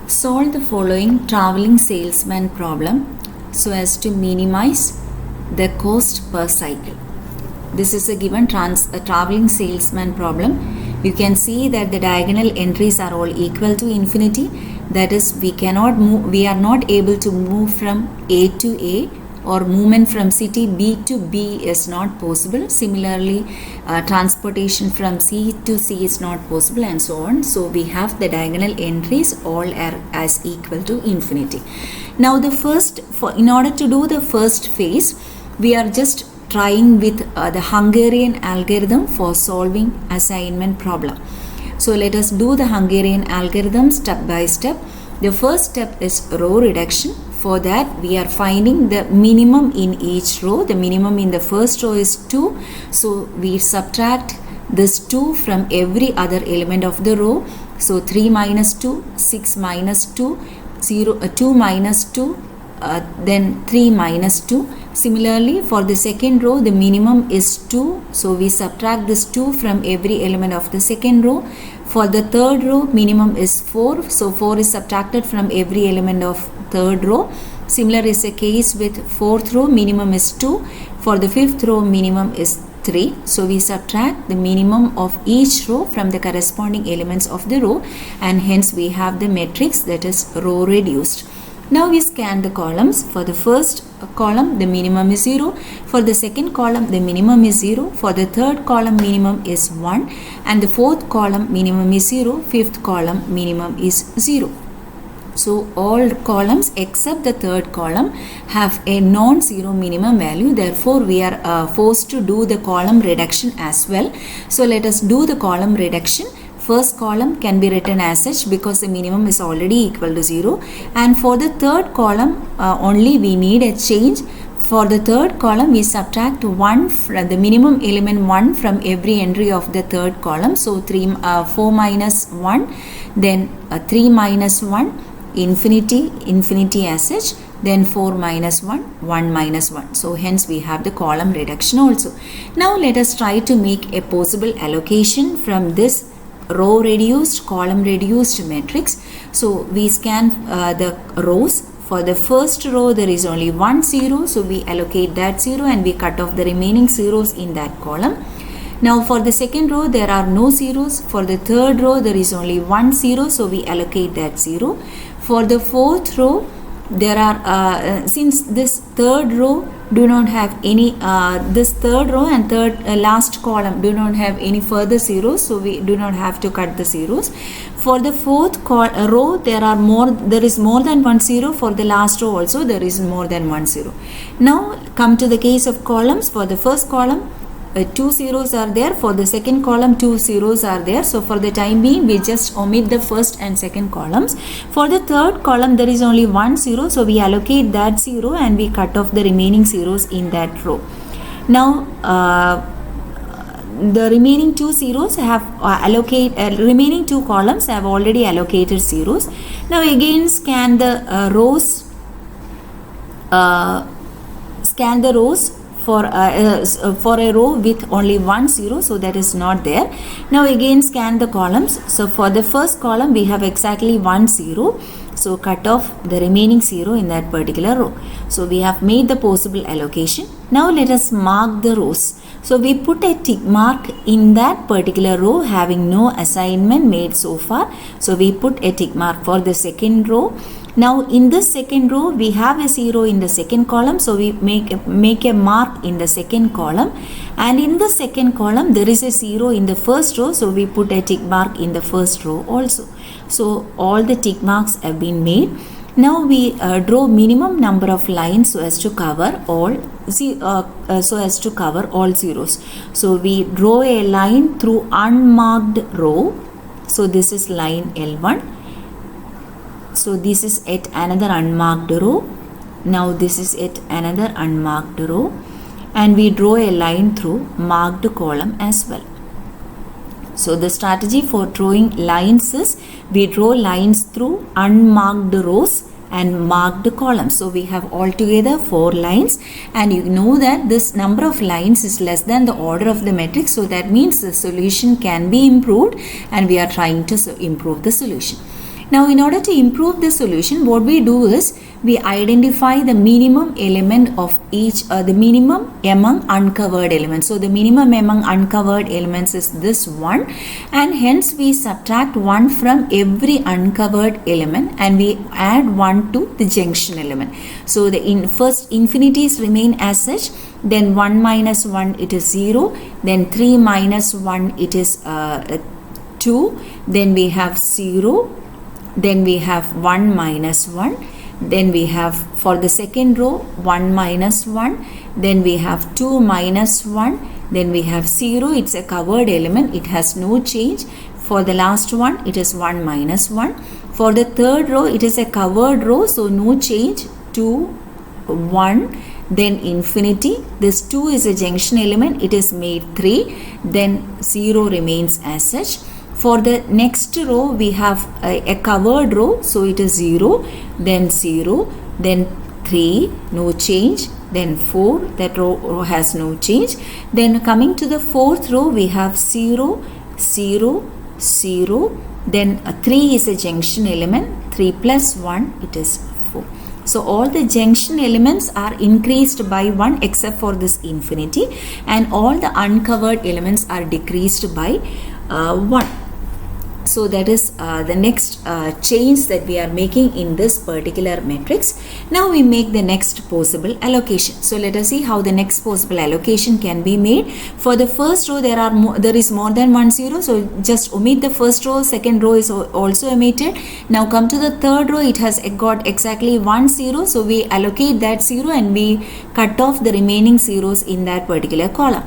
Solve the following traveling salesman problem so as to minimize the cost per cycle. This is a given a traveling salesman problem. You can see that the diagonal entries are all equal to infinity. That is, we are not able to move from A to A, or movement from city B to B is not possible. Similarly, transportation from C to C is not possible, and so on. So we have the diagonal entries all are as equal to infinity. Now in order to do the first phase, we are just trying with the Hungarian algorithm for solving assignment problem. So let us do the Hungarian algorithm step by step. The first step is row reduction. For that, we are finding the minimum in each row. The minimum in the first row is 2. So we subtract this 2 from every other element of the row. So 3 minus 2, 6 minus 2, 2 minus 2, then 3 minus 2. Similarly, for the second row, the minimum is 2. So we subtract this 2 from every element of the second row. For the third row, minimum is 4. So 4 is subtracted from every element of third row. Similar is the case with fourth row, minimum is 2. For the fifth row, minimum is 3. So we subtract the minimum of each row from the corresponding elements of the row, and hence we have the matrix that is row reduced. Now we scan the columns. For the first column, the minimum is 0. For the second column, the minimum is 0. For the third column, minimum is 1. And the fourth column, minimum is 0. Fifth column, minimum is 0. So all columns except the third column have a non-zero minimum value. Therefore, we are forced to do the column reduction as well. So let us do the column reduction. First column can be written as such because the minimum is already equal to 0. And for the third column, only we need a change. For the third column, we subtract 1 from the minimum element 1 from every entry of the third column. So 4 minus 1, then 3 minus 1, infinity as such, then 4 minus 1, 1 minus 1. So hence we have the column reduction also. Now let us try to make a possible allocation from this row reduced, column reduced matrix. So we scan the rows. For the first row, there is only 1 0. So we allocate that 0 and we cut off the remaining zeros in that column. Now for the second row, there are no zeros. For the third row, there is only 1 0. So we allocate that 0. For the fourth row, there are since this third row do not have any this third row and last column do not have any further zeros, so we do not have to cut the zeros. For the fourth row, there is more than 1 0. For the last row also there is more than 1 0. Now come to the case of columns. For the first column, 2 zeros are there. For the second column, 2 zeros are there. So for the time being, we just omit the first and second columns. For the third column, there is only 1 0. So we allocate that 0 and we cut off the remaining zeros in that row. Now the remaining 2 zeros have remaining 2 columns have already allocated zeros. Now again scan the rows. For a row with only 1 0, so that is not there. Now again scan the columns. So for the first column, we have exactly 1 0. So cut off the remaining 0 in that particular row. So we have made the possible allocation. Now let us mark the rows. So we put a tick mark in that particular row having no assignment made so far. So we put a tick mark for the second row. Now in this second row, we have a 0 in the second column. So we make a mark in the second column. And in the second column, there is a 0 in the first row. So we put a tick mark in the first row also. So all the tick marks have been made. Now we draw minimum number of lines so as to cover all zeros. So we draw a line through unmarked row. So this is line L1. So this is at another unmarked row. Now this is at another unmarked row. And we draw a line through marked column as well. So the strategy for drawing lines is we draw lines through unmarked rows and marked columns. So we have altogether 4 lines, and you know that this number of lines is less than the order of the matrix. So that means the solution can be improved, and we are trying to improve the solution. Now in order to improve the solution, what we do is we identify the minimum element of each, the minimum among uncovered elements. So the minimum among uncovered elements is this one, and hence we subtract 1 from every uncovered element and we add 1 to the junction element. So the first infinities remain as such, then 1 minus 1 it is 0, then 3 minus 1 it is 2, then we have 0, then we have 1 minus 1, then we have for the second row 1 minus 1, then we have 2 minus 1, then we have 0, it's a covered element, it has no change. For the last one it is 1 minus 1. For the third row it is a covered row, so no change, 2, 1, then infinity. This 2 is a junction element, it is made 3, then 0 remains as such. For the next row we have a covered row, so it is 0, then 0, then 3, no change, then 4, that row has no change. Then coming to the fourth row we have 0, 0, 0, then 3 is a junction element, 3 plus 1 it is 4. So all the junction elements are increased by 1 except for this infinity, and all the uncovered elements are decreased by 1. So that is the next change that we are making in this particular matrix. Now we make the next possible allocation. So let us see how the next possible allocation can be made. For the first row there is more than 1 0, so just omit the first row, second row is also omitted. Now come to the third row, it has got exactly 1 0, so we allocate that 0 and we cut off the remaining zeros in that particular column.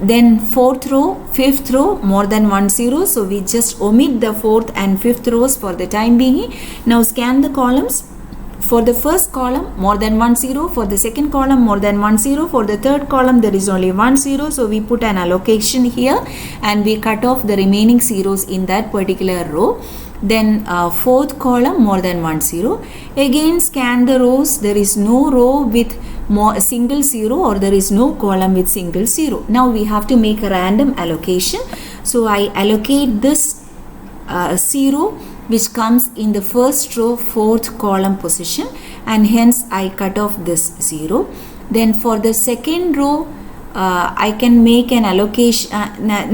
Then fourth row, fifth row, more than 1 0, so we just omit the fourth and fifth rows for the time being. Now scan the columns. For the first column more than 1 0, for the second column more than 1 0, for the third column there is only 1 0, so we put an allocation here and we cut off the remaining zeros in that particular row. Then fourth column more than 1 0, again scan the rows, there is no row with single 0 or there is no column with single 0. Now we have to make a random allocation, so I allocate this 0 which comes in the first row fourth column position, and hence I cut off this 0. Then for the second row I can make an allocation,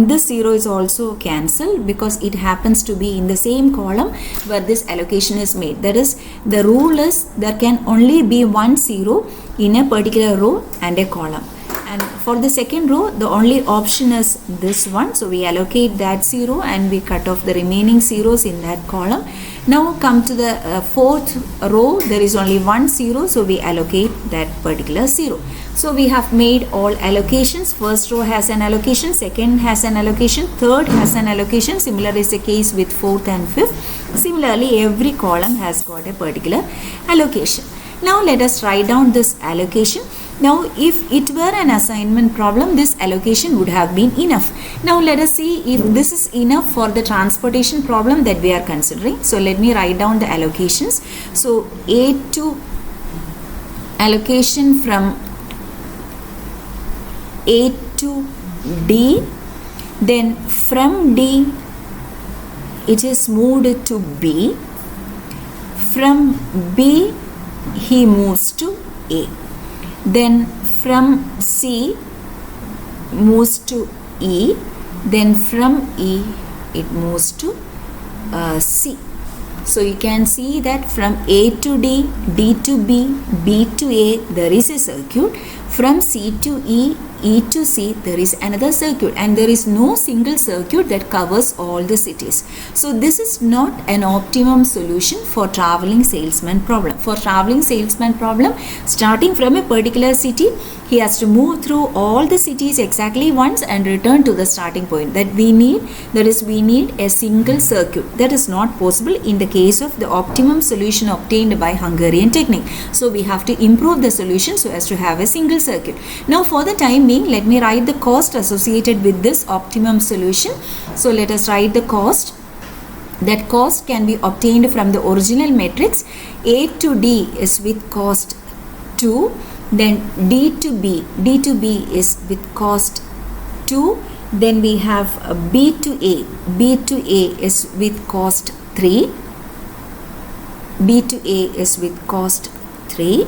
this 0 is also cancelled because it happens to be in the same column where this allocation is made. That is, the rule is there can only be 1 0 in a particular row and a column. And for the second row the only option is this one, so we allocate that 0 and we cut off the remaining zeros in that column. Now come to the fourth row, there is only 1 0, so we allocate that particular 0. So we have made all allocations. First row has an allocation, second has an allocation, third has an allocation. Similar is the case with fourth and fifth. Similarly, every column has got a particular allocation. Now let us write down this allocation. Now if it were an assignment problem, this allocation would have been enough. Now let us see if this is enough for the transportation problem that we are considering. So let me write down the allocations. So A to allocation from A to D, then from D it is moved to B, from B he moves to A, then from C moves to E, then from E it moves to C. So you can see that from A to D, D to B, B to A there is a circuit. From C to E, E to C there is another circuit, and there is no single circuit that covers all the cities. So this is not an optimum solution for traveling salesman problem. For traveling salesman problem, starting from a particular city, he has to move through all the cities exactly once and return to the starting point. That we need a single circuit. That is not possible in the case of the optimum solution obtained by Hungarian technique. So we have to improve the solution so as to have a single circuit. Now for the time being, let me write the cost associated with this optimum solution. So let us write the cost. That cost can be obtained from the original matrix. A to D is with cost 2. Then D to B is with cost 2. Then we have B to A is with cost 3, B to A is with cost 3,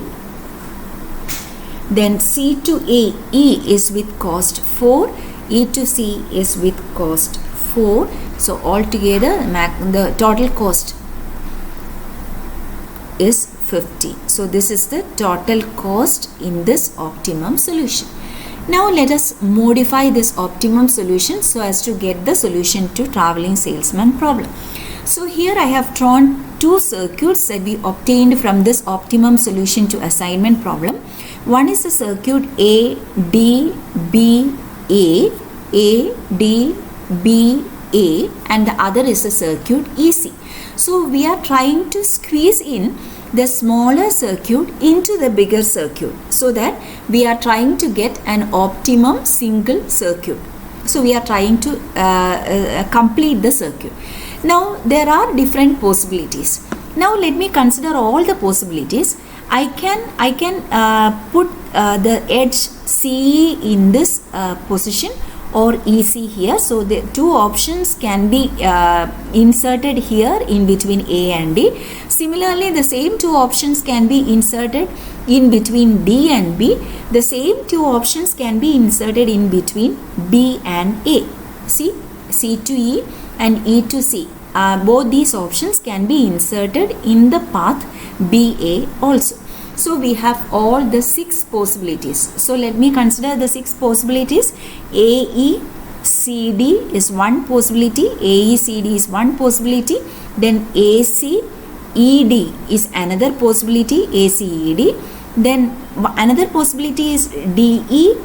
then C to A, E is with cost 4, E to C is with cost 4. So altogether the total cost is 50. So this is the total cost in this optimum solution. Now let us modify this optimum solution so as to get the solution to traveling salesman problem. So here I have drawn two circuits that we obtained from this optimum solution to assignment problem. One is the circuit A, D, B, A, D, B, A, and the other is the circuit EC. So we are trying to squeeze in the smaller circuit into the bigger circuit so that we are trying to get an optimum single circuit. So we are trying to complete the circuit. Now there are different possibilities. Now let me consider all the possibilities. I can put the edge CE in this position or EC here. So the two options can be inserted here in between A and D. Similarly, the same two options can be inserted in between D and B. The same two options can be inserted in between B and A. See, C to E and E to C. Both these options can be inserted in the path BA also. So we have all the 6 possibilities. So let me consider the 6 possibilities. AECD is one possibility. AECD is one possibility. Then ACED is another possibility. ACED. Then another possibility is DECB.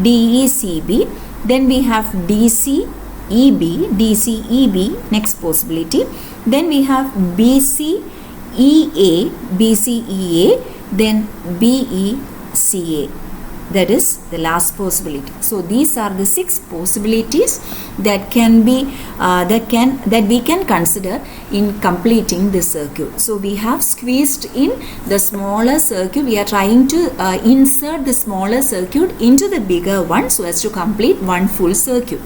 DECB. Then we have DCEB. DCEB. Next possibility. Then we have BCEA, BCEA, then BECA. That is the last possibility. So these are the 6 possibilities that can be that we can consider in completing this circuit. So we have squeezed in the smaller circuit. We are trying to insert the smaller circuit into the bigger one so as to complete one full circuit.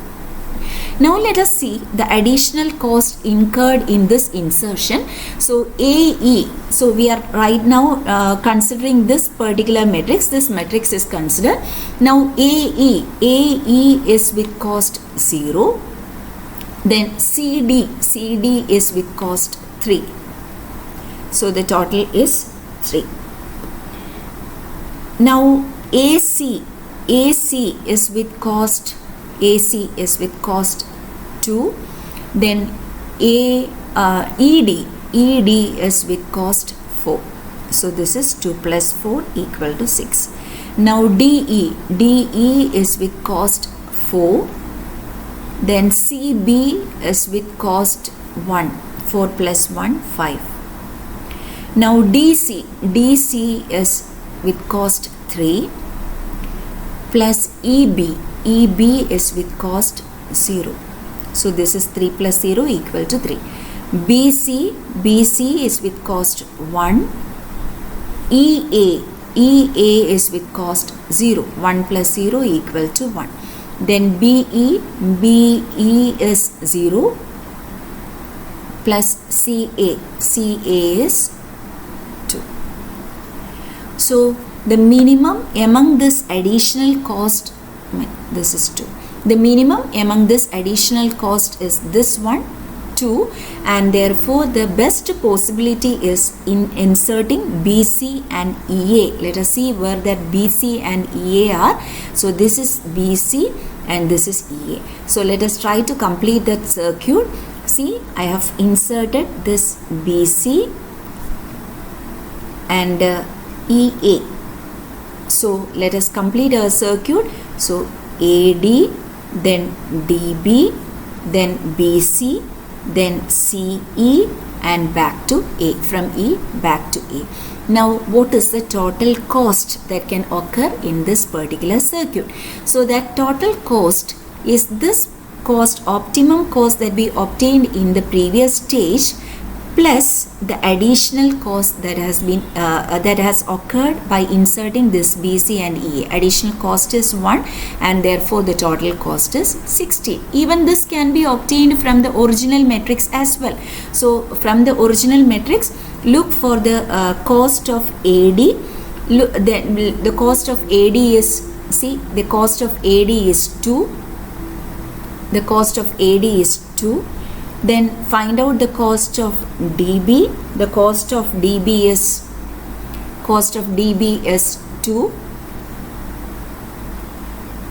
Now let us see the additional cost incurred in this insertion. So AE, so we are right now considering this particular matrix. This matrix is considered. Now AE is with cost 0. Then CD is with cost 3. So the total is 3. Now AC is with cost 2. Then ED is with cost 4. So this is 2 plus 4 equal to 6. Now DE is with cost 4. Then CB is with cost 1. 4 plus 1, 5. Now DC is with cost 3 plus EB is with cost 0. So this is 3 plus 0 equal to 3. BC is with cost 1. EA is with cost 0. 1 plus 0 equal to 1. Then BE is 0 plus CA is 2. So the minimum among this additional cost, this is 2. The minimum among this additional cost is this one, 2, and therefore the best possibility is in inserting BC and EA. Let us see where that BC and EA are. So this is BC and this is EA. So let us try to complete that circuit. See, I have inserted this BC and EA. So let us complete our circuit. So AD, then DB, then BC, then CE, and back to A, from E back to A. Now what is the total cost that can occur in this particular circuit? So that total cost is this cost, optimum cost that we obtained in the previous stage, plus the additional cost that has been that has occurred by inserting this BC and EA. Additional cost is 1 and therefore the total cost is 16. Even this can be obtained from the original matrix as well. So from the original matrix, look for the cost of AD. Look, the cost of AD is, see, the cost of AD is 2. The cost of AD is 2. Then find out the cost of DB. The cost of DB is 2.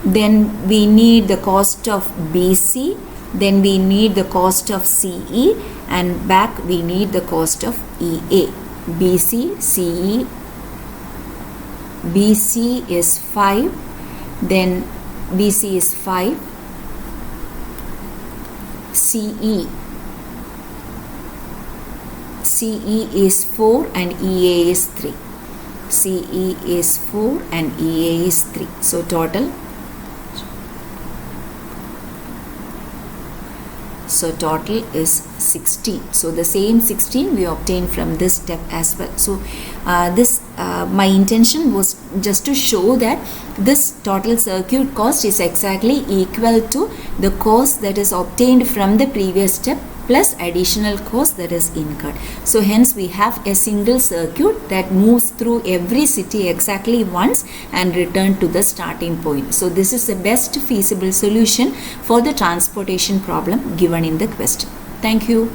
Then we need the cost of BC. Then we need the cost of CE, and back we need the cost of EA. BC, CE. BC is 5. Then BC is 5. CE is 4 and EA is 3. CE is 4 and EA is 3. So total is 16. So the same 16 we obtained from this step as well. So my intention was just to show that this total circuit cost is exactly equal to the cost that is obtained from the previous step plus additional cost that is incurred. So hence we have a single circuit that moves through every city exactly once and return to the starting point. So this is the best feasible solution for the transportation problem given in the question. Thank you.